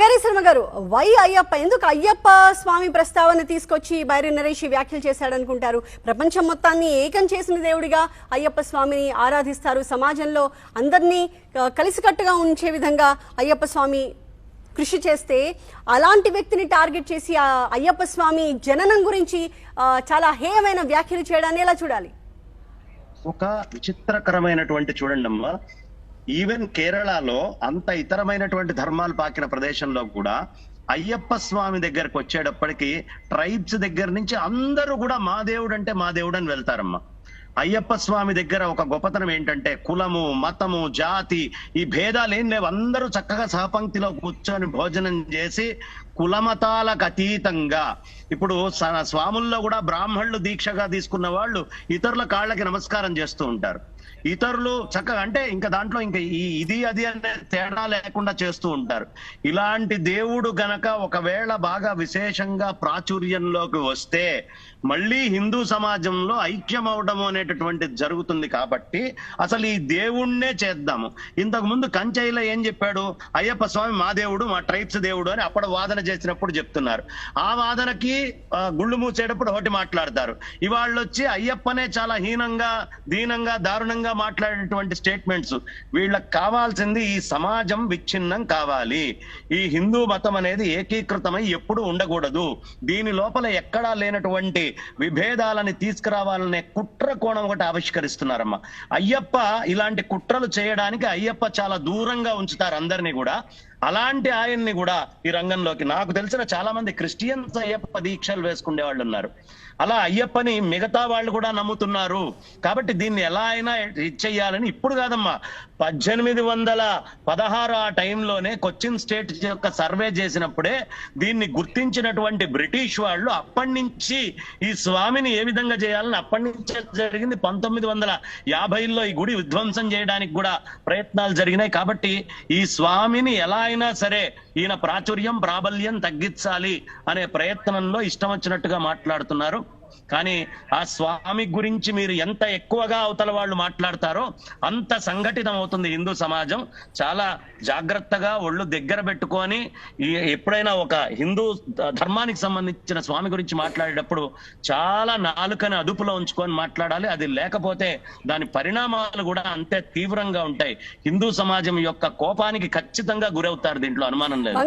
బంగారీ శర్మ గారు, వై అయ్యప్ప, ఎందుకు అయ్యప్ప స్వామి ప్రస్తావన తీసుకొచ్చి బైరి నరేష్ వ్యాఖ్యలు చేశాడనుకుంటారు? ప్రపంచం మొత్తాన్ని ఏకం చేసిన దేవుడిగా అయ్యప్ప స్వామిని ఆరాధిస్తారు. సమాజంలో అందరినీ కలిసికట్టుగా ఉంచే విధంగా అయ్యప్ప స్వామి కృషి చేస్తే అలాంటి వ్యక్తిని టార్గెట్ చేసి అయ్యప్ప స్వామి జననం గురించి చాలా హేయమైన వ్యాఖ్యలు చేయడాన్ని ఎలా చూడాలి? ఒక విచిత్రకరమైనటువంటి చూడండమ్మా, ఈవెన్ కేరళలో అంత ఇతరమైనటువంటి ధర్మాలు పాకిన ప్రదేశంలో కూడా అయ్యప్ప స్వామి దగ్గరకు వచ్చేటప్పటికి ట్రైబ్స్ దగ్గర నుంచి అందరూ కూడా మా దేవుడు అంటే మా దేవుడు అని వెళ్తారమ్మా. అయ్యప్ప స్వామి దగ్గర ఒక గొప్పతనం ఏంటంటే కులము, మతము, జాతి ఈ భేదాలు ఏం లేవు. అందరూ చక్కగా సహపంక్తిలో కూర్చొని భోజనం చేసి కులమతాలకు అతీతంగా, ఇప్పుడు స్వాముల్లో కూడా బ్రాహ్మణులు దీక్షగా తీసుకున్న వాళ్ళు ఇతరుల కాళ్ళకి నమస్కారం చేస్తూ ఉంటారు. ఇతరులు చక్కగా అంటే ఇంకా దాంట్లో ఇంకా ఇది అది అనే తేడా లేకుండా చేస్తూ ఉంటారు. ఇలాంటి దేవుడు గనక ఒకవేళ బాగా విశేషంగా ప్రాచుర్యంలోకి వస్తే మళ్ళీ హిందూ సమాజంలో ఐక్యం అవడం అనేటటువంటిది జరుగుతుంది. కాబట్టి అసలు ఈ దేవుణ్ణే చేద్దాము. ఇంతకు ముందు కంచైలో ఏం చెప్పాడు? అయ్యప్ప స్వామి మా దేవుడు, మా ట్రైబ్స్ దేవుడు అని అప్పుడు వాదన చేసినప్పుడు చెప్తున్నారు. ఆ వాదనకి గుళ్ళు మూసేటప్పుడు ఒకటి మాట్లాడతారు. ఇవాళ్ళు వచ్చి అయ్యప్పనే చాలా హీనంగా, దీనంగా, దారుణంగా మాట్లాడేటువంటి స్టేట్మెంట్స్. వీళ్ళకి కావాల్సింది ఈ సమాజం విచ్ఛిన్నం కావాలి. ఈ హిందూ మతం అనేది ఏకీకృతమై ఎప్పుడు ఉండకూడదు. దీని లోపల ఎక్కడా లేనటువంటి విభేదాలని తీసుకురావాలనే కుట్ర కోణం ఒకటి ఆవిష్కరిస్తున్నారమ్మా. అయ్యప్ప ఇలాంటి కుట్రలు చేయడానికి అయ్యప్ప చాలా దూరంగా ఉంచుతారు అందరినీ కూడా. అలాంటి ఆయన్ని కూడా ఈ రంగంలోకి, నాకు తెలిసిన చాలా మంది క్రిస్టియన్స్ అయ్యప్ప దీక్షలు వేసుకునే వాళ్ళు ఉన్నారు. అలా అయ్యప్పని మిగతా వాళ్ళు కూడా నమ్ముతున్నారు. కాబట్టి దీన్ని ఎలా అయినా ఇచ్చేయాలని ఇప్పుడు కాదమ్మా, 1816 ఆ టైంలోనే కొచ్చిన్ స్టేట్ యొక్క సర్వే చేసినప్పుడే దీన్ని గుర్తించినటువంటి బ్రిటిష్ వాళ్ళు అప్పటి నుంచి ఈ స్వామిని ఏ విధంగా చేయాలని అప్పటి నుంచే జరిగింది. 1950లో ఈ గుడి విధ్వంసం చేయడానికి కూడా ప్రయత్నాలు జరిగినాయి. కాబట్టి ఈ స్వామిని ఎలా అయినా సరే ఈయన ప్రాచుర్యం, ప్రాబల్యం తగ్గించాలి అనే ప్రయత్నంలో ఇష్టం వచ్చినట్టుగా మాట్లాడుతున్నారు. కానీ ఆ స్వామి గురించి మీరు ఎంత ఎక్కువగా అవతల వాళ్ళు మాట్లాడతారో అంత సంఘటితం అవుతుంది హిందూ సమాజం. చాలా జాగ్రత్తగా ఒళ్ళు దగ్గర పెట్టుకొని ఎప్పుడైనా ఒక హిందూ ధర్మానికి సంబంధించిన స్వామి గురించి మాట్లాడేటప్పుడు చాలా నాలుకని అదుపులో ఉంచుకొని మాట్లాడాలి. అది లేకపోతే దాని పరిణామాలు కూడా అంతే తీవ్రంగా ఉంటాయి. హిందూ సమాజం యొక్క కోపానికి ఖచ్చితంగా గురవుతారు, దీంట్లో అనుమానం లేదు.